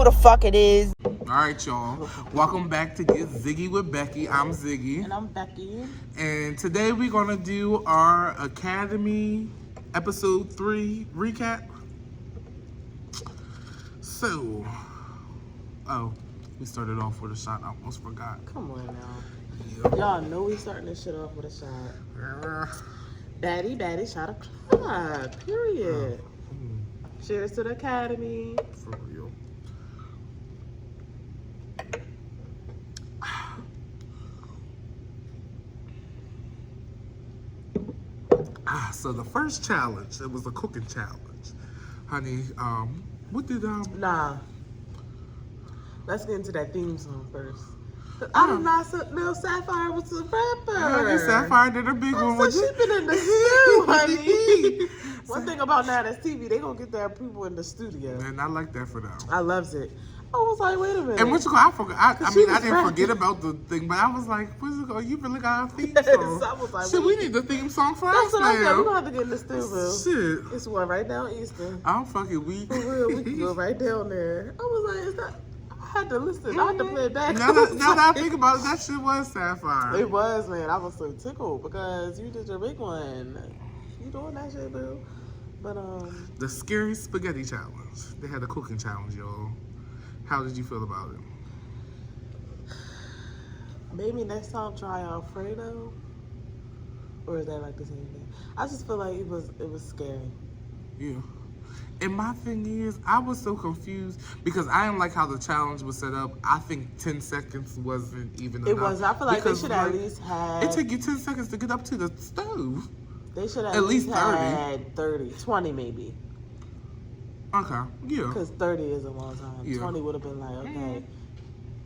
the fuck it is. Alright, y'all. Welcome back to Get Ziggy with Becky. I'm Ziggy. And I'm Becky. And today we're going to do our Academy Episode 3 recap. So, we started off with a shot. I almost forgot. Come on now. Yeah. Y'all know we starting this shit off with a shot. Baddie, shot o'clock. Period. Cheers to the Academy. For real. So the first challenge, it was a cooking challenge. Honey, what did Nah. Let's get into that theme song first. I did not know Sapphire was a rapper. Honey, Sapphire did a big one. So she been in the studio, honey. One thing about now that's TV, they gonna get their people in the studio. And I like that for them. I loves it. I was like, wait a minute. And what you call? I forgot. I mean, I didn't rapping. forget about the thing, but I was like, what's it called? You really got a theme Yes, song? I was like, shit, wait. we need the theme song for That's us what I said. now. We're gonna have to get in the studio. Shit. It's one right down Eastern. I'm fucking weak. For real, we can go right down there. I was like, is that? I had to listen. I had to play it back. Now that I think about it, that shit was Sapphire. It was, man. I was so tickled because you did your big one. You doing that shit, boo? But The Scary Spaghetti Challenge. They had a cooking challenge, y'all. How did you feel about it? maybe next time try Alfredo, or is that like the same thing? I just feel like it was scary. Yeah. And my thing is, I was so confused because I didn't like how the challenge was set up. I think 10 seconds wasn't even enough. It was. I feel like because, they should at least have. It took you 10 seconds to get up to the stove. They should have at least 30. had 30, 20 maybe. Okay, yeah. Because 30 is a long time. Yeah. 20 would have been like, okay,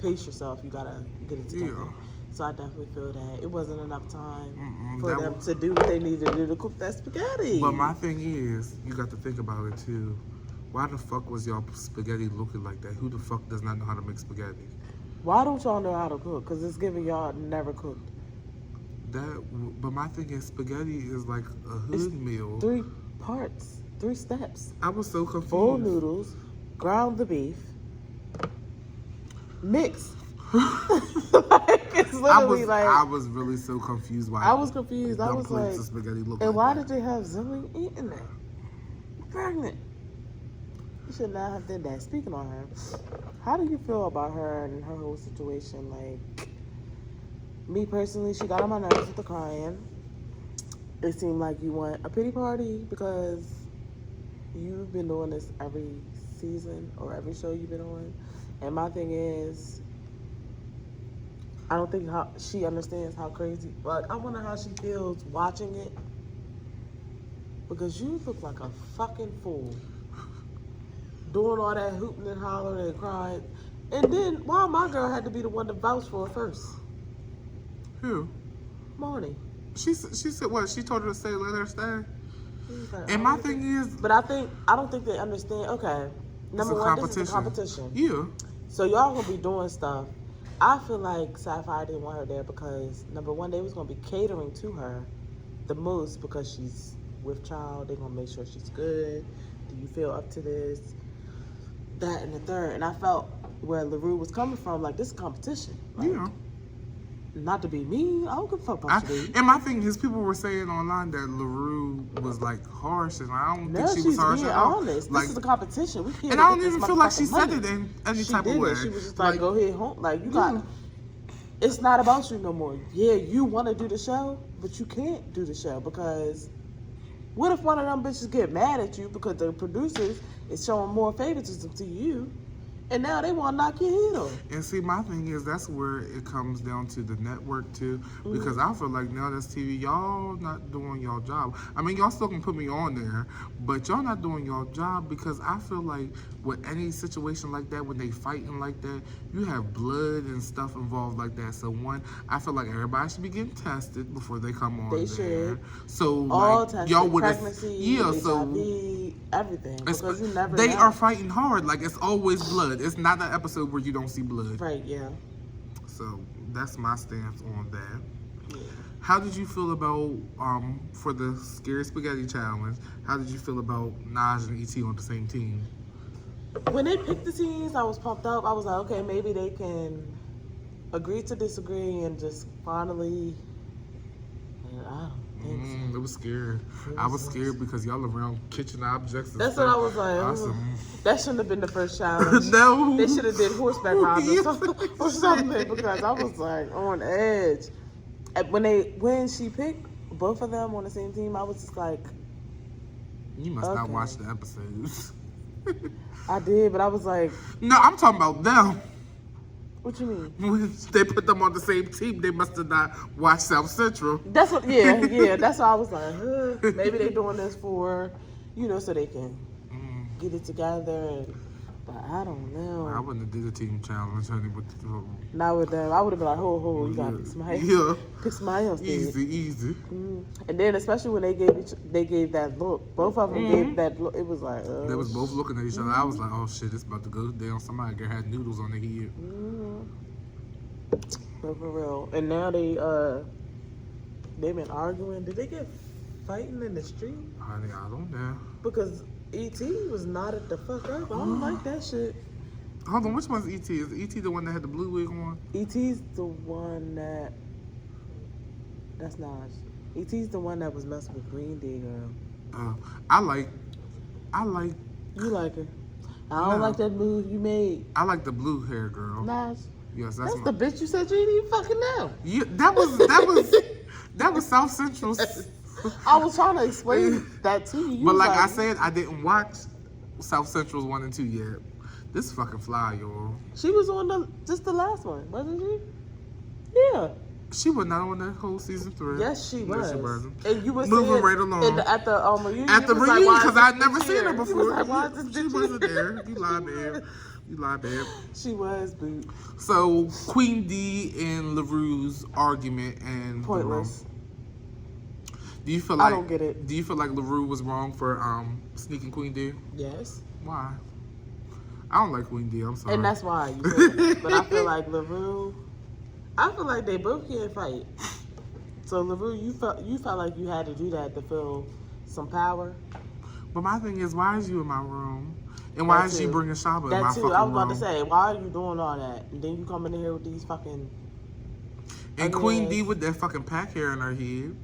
pace yourself. You gotta get it together. Yeah. So I definitely feel that it wasn't enough time Mm-mm, for them to do what they needed to do to cook that spaghetti. But my thing is, you got to think about it too. Why the fuck was y'all spaghetti looking like that? Who the fuck does not know how to make spaghetti? Why don't y'all know how to cook? Because it's giving y'all never cooked. But my thing is, spaghetti is like a hood meal. 3 parts, 3 steps. I was so confused. Full noodles, ground the beef, mix. It's literally I was really so confused. Why I was confused. I was like, of spaghetti look and like why that. did they have Zilly eating that? Pregnant. You should not have did that. Speaking on her, how do you feel about her and her whole situation? Like, me personally, she got on my nerves with the crying. It seemed like you want a pity party because you've been doing this every season or every show you've been on. And my thing is, I don't think how she understands how crazy. Like, I wonder how she feels watching it. Because you look like a fucking fool. Doing all that hooting and hollering and crying. And then, why my girl had to be the one to vouch for her first? Who? Marnie. She said what? She told her to stay, let her stay. Like, And my thing is, but I don't think they understand. Okay, number one, this is a competition. Yeah. So y'all gonna be doing stuff. I feel like Sapphire didn't want her there because number one, they was gonna be catering to her the most because she's with child. They're gonna make sure she's good. Do you feel up to this? That and the third. And I felt where LaRue was coming from, like, this is competition. Like, Yeah. not to be mean. I don't give a fuck about you. And my thing is, people were saying online that LaRue was like harsh, and I don't No, think she was harsh being at all. honest. Like, This is a competition. We can't. and I don't get this even feel like she motherfucking said money. it in any She type of didn't. way. She was just like, go ahead, home. Like, you Yeah. got. It's not about you no more. Yeah, you want to do the show, but you can't do the show because what if one of them bitches get mad at you because the producers is showing more favoritism to you, and now they want to knock your head off? And see, my thing is, that's where it comes down to the network too, because I feel like now that's TV, y'all not doing y'all job. I mean, y'all still can put me on there, but y'all not doing y'all job because I feel like with any situation like that, when they fighting like that, you have blood and stuff involved like that. So one, I feel like everybody should be getting tested before they come on They there. should. So All like, tested, y'all would have, pregnancy, yeah. HIV, So everything, because you never they know. are fighting hard. Like, it's always blood. It's not an episode where you don't see blood. Right, yeah. So that's my stance on that. Yeah. How did you feel about for the Scary Spaghetti Challenge? How did you feel about Naj and ET on the same team? when they picked the teams, I was pumped up. I was like, okay, maybe they can agree to disagree and just finally. And I don't think so. It was scary. I was scared because y'all around kitchen objects. And That's stuff. what I was like. Awesome. That shouldn't have been the first challenge. No. They should have did horseback riding or something Yes. because I was like on edge. And when she picked both of them on the same team, I was just like, You must not watch the episodes. I did, but I was like, No, I'm talking about them. what you mean? When they put them on the same team, they must have not watched South Central. That's what, yeah. That's why I was like, maybe they doing this for, so they can get it together. But I don't know. I wouldn't have did a team challenge, honey. Not with them. I would have been like, you gotta pick somebody. Yeah. Pick somebody else. Easy. And then especially when they gave that look. Both of them gave that look. It was like, They was both looking at each other. I was like, oh shit, it's about to go down. Somebody had noodles on their head. But for real. And now they've been arguing. Did they get fighting in the street? Honey, I don't know. Because E.T. was knotted the fuck up. I don't like that shit. Hold on, which one's E.T.? Is E.T. the one that had the blue wig on? E.T.'s the one that's not. E.T.'s the one that was messing with Green Day girl. I like. You like her. I don't like that move you made. I like the blue hair girl. Naj. Yes, That's the bitch you said you didn't even fucking know. Yeah, that was South Central's. I was trying to explain that to you. But like I said, I didn't watch South Central's 1 and 2 yet. This fucking fly, y'all. She was on just the last one, wasn't she? Yeah. She was not on that whole season 3. Yes, she was. Yes, she wasn't. And you was moving right along at the reunion. At the you was reunion, like, because I'd never seen her You before. was like, why is this She bitch wasn't here? there. You lie, babe. You lie, babe. She was, boo. So Queen D and LaRue's argument and Pointless. Do you feel like I don't get it. Do you feel like LaRue was wrong for sneaking Queen D? Yes. Why? I don't like Queen D. I'm sorry. And that's why you said it. But I feel like LaRue, I feel like they both can't fight. So LaRue, you felt like you had to do that to feel some power. But my thing is, why is you in my room? And why is you bringing Shaba in my That fucking too. room? I was about to say, why are you doing all that? And then you come in here with these fucking. And Queen D with that fucking pack hair in her head.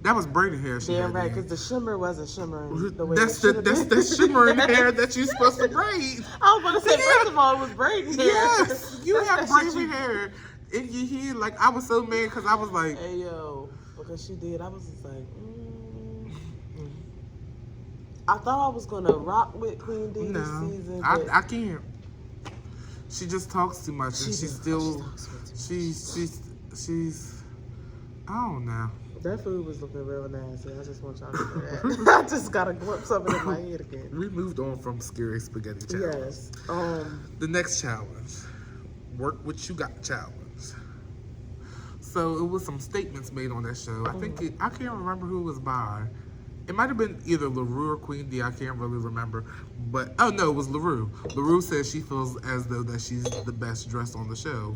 That was braided hair. Damn right, because the shimmer wasn't shimmering the way That's it should've the been. shimmering hair that you're supposed to braid. I was going to say, first of all, it was braiding hair. Yes, you That's have that shit braided hair in your head. Like, I was so mad because I was like, Hey, yo, because she did. I was just like, I thought I was going to rock with Queen D this season. But I can't. She just talks too much, and she's still, she's, I don't know. that food was looking real nasty. I just want y'all to know that. I just got a glimpse of it in my head again. We moved on from scary spaghetti challenge. Yes. The next challenge, work what you got challenge. So it was some statements made on that show. I can't remember who it was by. It might have been either LaRue or Queen D. I can't really remember. But, oh no, it was LaRue. LaRue says she feels as though that she's the best dressed on the show.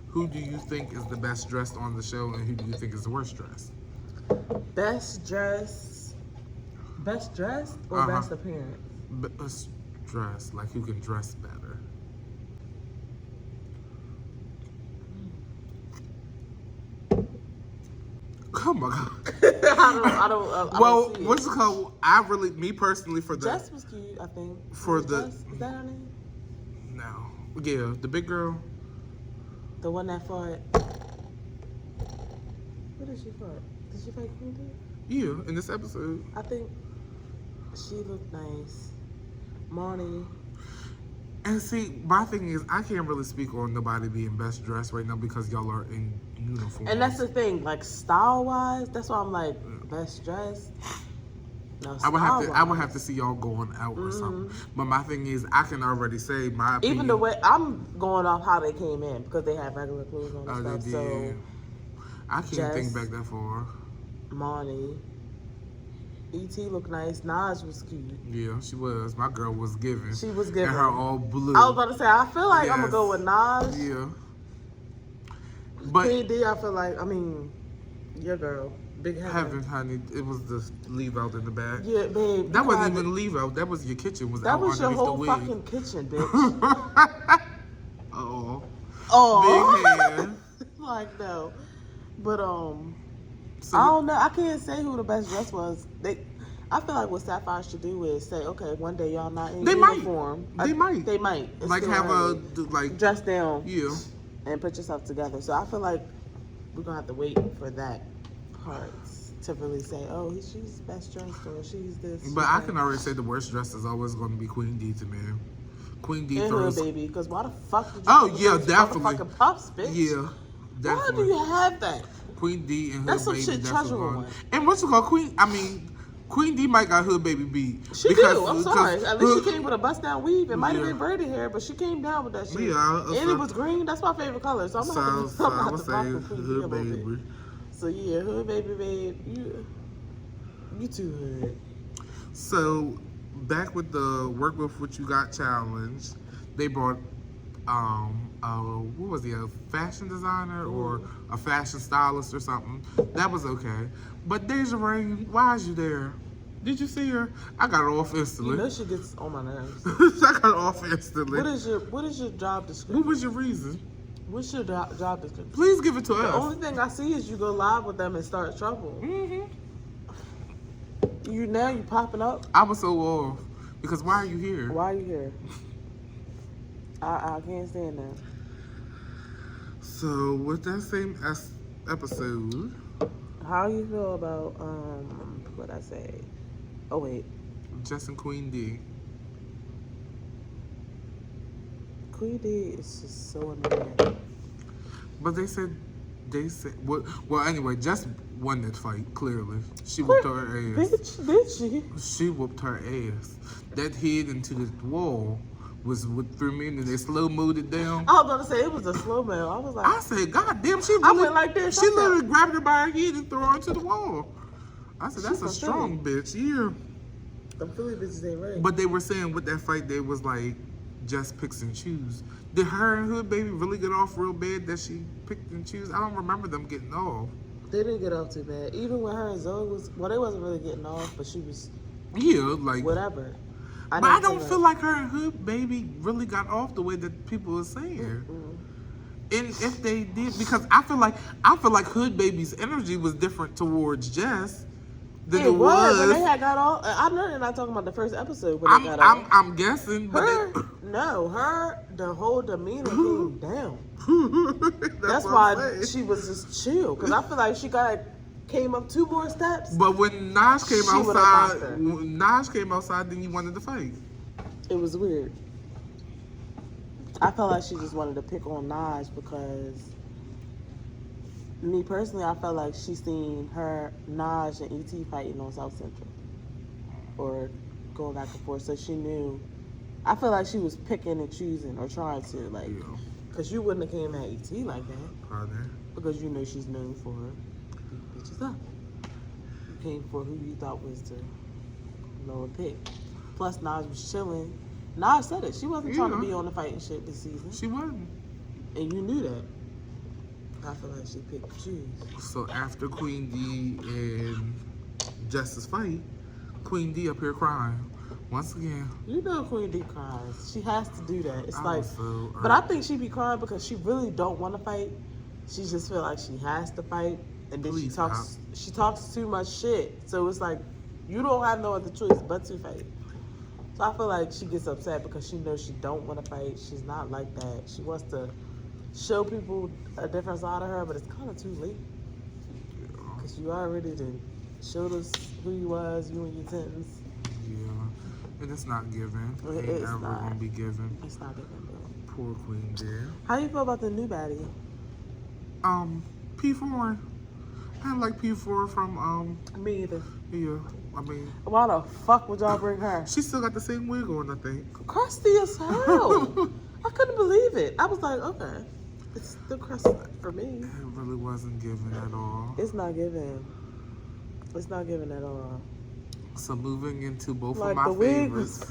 Who do you think is the best dressed on the show, and who do you think is the worst dressed? Best dressed or best appearance? Best dressed, like who can dress better. Oh my god. I don't see what's it called? Me personally, for the Jess was cute, I think. for Was the Jess? Is that her name? no, yeah, the big girl. The one that fought. Who did she fight? Did she fight Queen D? Yeah, in this episode. I think she looked nice. Marnie. And see, my thing is, I can't really speak on nobody being best dressed right now because y'all are in uniform. And that's the thing, like style wise, that's why I'm like best dressed. No, I would have to see y'all going out or something. But my thing is, I can already say my opinion. Even the way I'm going off how they came in because they had regular clothes on and stuff. They So did. I can't think back that far. Marnie. E.T. looked nice. Naj was cute. Yeah, she was. My girl was giving. She was giving. And her all blue. I was about to say, I feel like I'm going to go with Naj. Yeah. But Queen D, I feel like, your girl. Big Heaven, honey. It was the leave out in the back. Yeah, babe. That wasn't even leave out. That was your kitchen. Was That out was your underneath whole the wig. fucking kitchen, bitch. Oh. Oh. Big head. Like, no. But, So I don't know. I can't say who the best dress was. I feel like what Sapphire should do is say, okay, one day y'all not in uniform. They might. They might. It's like still have early. like dress down. Yeah. And put yourself together. So I feel like we're gonna have to wait for that part to really say, oh, she's best dressed or she's this. But I can already say the worst dress is always going to be Queen D to me. Queen D throws. Hood baby, because why the fuck did you? Oh yeah, definitely. Fucking puffs, bitch. Yeah, definitely. Why do you have that? Queen D and Hood That's some Baby. shit Treasure one. And what's it called? Queen D might got Hood Baby beat. She do. I'm sorry. At least she came with a bust down weave. It might have been braided hair, but she came down with that shit. Yeah, and it was green. That's my favorite color. So I'm gonna have to rock with Queen D a Hood little Baby. bit. So yeah, Hood Baby, babe, you too hood. So back with the work with what you got challenge, they brought what was he, a fashion designer or a fashion stylist or something. That was okay. But Deja Rain, why is you there? Did you see her? I got her off instantly. You know she gets on my nerves. I got her off instantly. What is your job description? What was your reason? What's your job description? Please give it to us. The only thing I see is you go live with them and start trouble. Mm-hmm. You popping up. I was so off because why are you here? Why are you here? I can't stand that. So with that same episode, how you feel about what I say? Oh wait, Jess and Queen D. Queen D is just so annoying. But they said well anyway, Jess won that fight clearly. She whooped her ass. Bitch, did she? She whooped her ass. That hit into the wall was what threw me, and then they slow moved it down. I was gonna say it was a slow mo. I was like, I said, God damn, she really, I went like this. She literally grabbed her by her head and threw her into the wall. I said, that's a strong bitch. Yeah. The Philly bitches ain't right. But they were saying with that fight, they was like, just picks and choose. Did her and Hood Baby really get off real bad that she picked and choose? I don't remember them getting off. They didn't get off too bad. Even when her and Zoe they wasn't really getting off, but she was. Yeah, like. Whatever. But I don't feel like her and Hood Baby really got off the way that people are saying. Mm-hmm. And if they did, because I feel like Hood Baby's energy was different towards Jess than it was when they had got off. I know they're not talking about the first episode when they got off. I'm guessing. Her the whole demeanor came down. That's why she was just chill. Because I feel like she came up 2 more steps. But when Naj came outside, then you wanted to fight. It was weird. I felt like she just wanted to pick on Naj because me personally, I felt like she seen her, Naj, and E.T. fighting on South Central. Or going back and forth. So she knew. I feel like she was picking and choosing or trying to, like, because you wouldn't have came at E.T. like that. Probably. Because you know she's known for bitches up. You came for who you thought was the lower pick. Plus, Naj was chilling. Naj said it. She wasn't trying to be on the fighting shit this season. She wasn't. And you knew that. I feel like she picked and choose. So after Queen D and Jess's fight, Queen D up here crying. Once again. You know Queen D cries. She has to do that. It's like, so but I think she be crying because she really don't want to fight. She just feel like she has to fight. And then she talks too much shit. So it's like, you don't have no other choice but to fight. So I feel like she gets upset because she knows she don't want to fight. She's not like that. She wants to show people a different side of her, but it's kind of too late. Because you already did showed us who you was, you and your tens. Yeah. And it's not given. It ain't ever gonna be given. It's not given, bro. Poor Queen there. How you feel about the new baddie? P4. I didn't like P4 from Me either. Yeah, I mean, why the fuck would y'all bring her? She still got the same wig on, I think. Crusty as hell. I couldn't believe it. I was like, okay, it's still crusty for me. It really wasn't given at all. It's not given. It's not given at all. So moving into both like of my the wig favorites.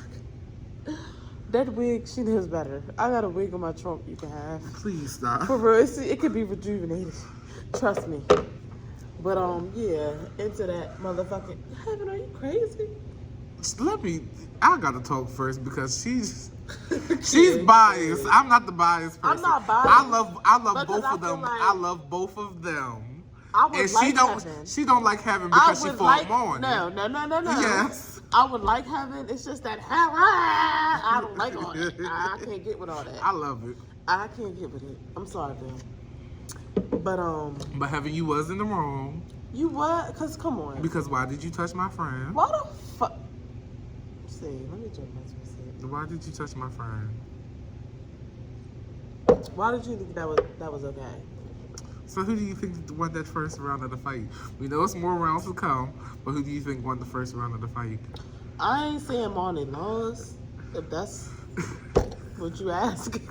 That wig, she knows better. I got a wig in my trunk you can have. Please stop. For real, it could be rejuvenated. Trust me. But yeah, into that motherfucking heaven. Are you crazy? I gotta talk first because she's Yeah, biased. yeah. I'm not the biased person. I'm not biased. I love because both I of feel them. like I love both of them. I And would like heaven. she don't like heaven I because she would fought like Morning. no. Yes. I would like heaven. It's just that hell. I don't like all that. I can't get with all that. I love it. I can't get with it. I'm sorry, Bill. But heaven, you was in the wrong. You what? Cause come on. Because why did you touch my friend? Why the fuck? See, let me jump my twist. Why did you touch my friend? Why did you think that was okay? So who do you think won that first round of the fight? We know it's more rounds to come, but who do you think won the first round of the fight? I ain't saying Marnie lost. If that's what you asking,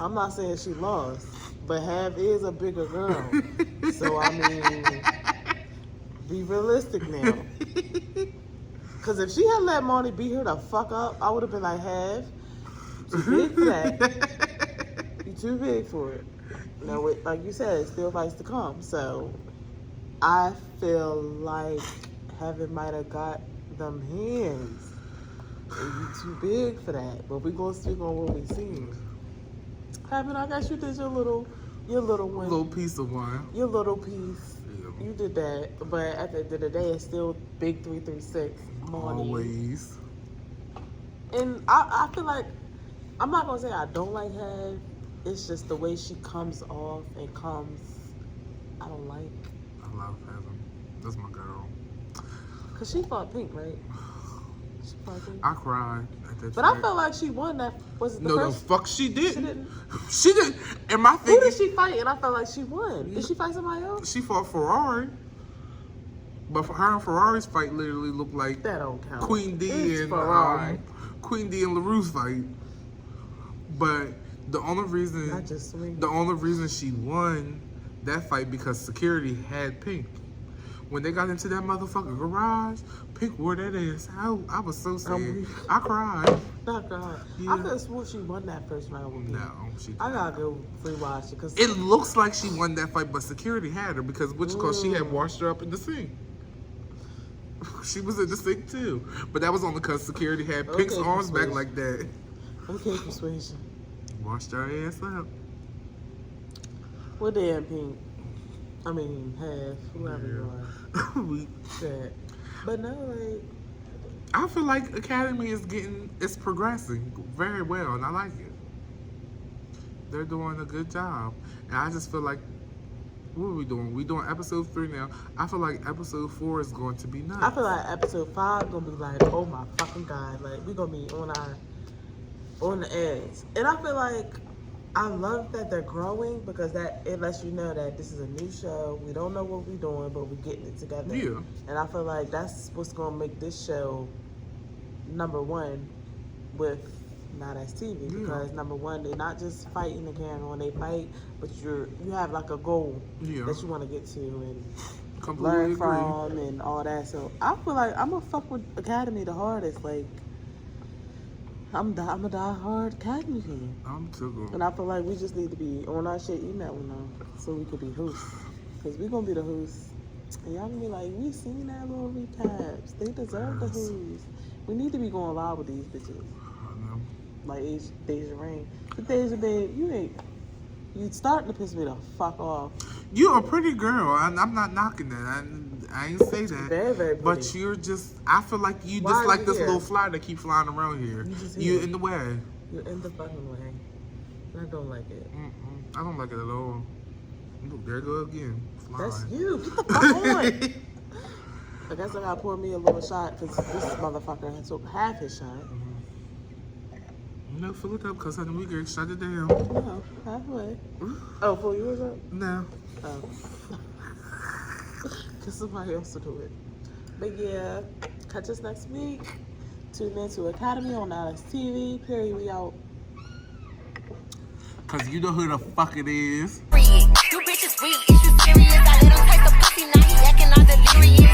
I'm not saying she lost. But Have is a bigger girl, so I mean, be realistic now. Cause if she had let Marnie beat her the fuck up, I would have been like, Have, you too big for that. You too big for it. You know, like you said, still fights to come. So I feel like Heaven might have got them hands. And you too big for that. But we gonna speak on what we seen. Heaven, I guess you did your little win. Little piece of one. Your little piece. Yeah. You did that. But at the end of the day, it's still big 336 Marnie. Always. And I feel like, I'm not gonna say I don't like Have. It's just the way she comes off and comes, I don't like. I love Heaven. That's my girl. Cause she fought Pink, right? She fought Pink. I cried at that But fight. I felt like she won that. Was it the No, first? the fuck she didn't. She didn't. She didn't. And my thing Who did is, she fight? And I felt like she won. Did she fight somebody else? she fought Ferrari. But for her and Ferrari's fight literally looked like That don't count. Queen D It's and Ferrari. Queen D and LaRue's fight. But the only reason Not just swinging. the only reason she won that fight because security had Pink. When they got into that motherfucking garage, Pink wore that ass out. I was so sad. I cried. Not God. Yeah. I could have sworn she won that first round with me. No, she did I not. gotta go rewatch it because It looks like she won that fight, but security had her because she had washed her up in the sink. She was in the sink too. But that was only because security had Pink's Okay, arms back persuasion. like that. Okay, persuasion. Washed her ass up. Well, damn, Pink. I mean, Have, whoever you are. We- Sad. But no, like, I feel like Academy it's progressing very well, and I like it. They're doing a good job, and I just feel like, what are we doing? We doing episode 3 now. I feel like episode 4 is going to be nice. I feel like episode 5 gonna be like, oh my fucking God. Like, we gonna be on the edge. And I feel like I love that they're growing because it lets you know that this is a new show. We don't know what we're doing, but we're getting it together. Yeah. And I feel like that's what's gonna make this show number one with Not As TV. Yeah. Because number one, they're not just fighting the camera when they fight, but you have like a goal Yeah. that you want to get to and Completely learn agree. from and all that. So I feel like I'm gonna fuck with Academy the hardest. Like I'm a die-hard Academy fan. I'm too good. And I feel like we just need to be on our shit emailing them so we could be hosts. Because we going to be the hosts. And y'all going to be like, we seen that little recaps. They deserve the hosts. We need to be going live with these bitches. I know. Like Deja Rain. But Deja, babe, you starting to piss me the fuck off. You're a pretty girl, and I'm not knocking that. I ain't say that. Very, very pretty. But you're just, I feel like you Why just are like you this here? little fly that keep flying around here. You just You're here. in the way. You're in the fucking way. And I don't like it. I don't like it at all. Look, there you go again. Fly. That's you. Get the fuck on. I guess I gotta pour me a little shot because this motherfucker took half his shot. No, fill it up because honey, we get shut it down. No, halfway. Oh, pull yours up? No. Oh. Because somebody else will do it. But yeah, catch us next week. Tune in to Academy on Not As TV. Period. We out. Because you know who the fuck it is. You bitches weak, is you serious? I let him taste the pussy, now he acting all delirious.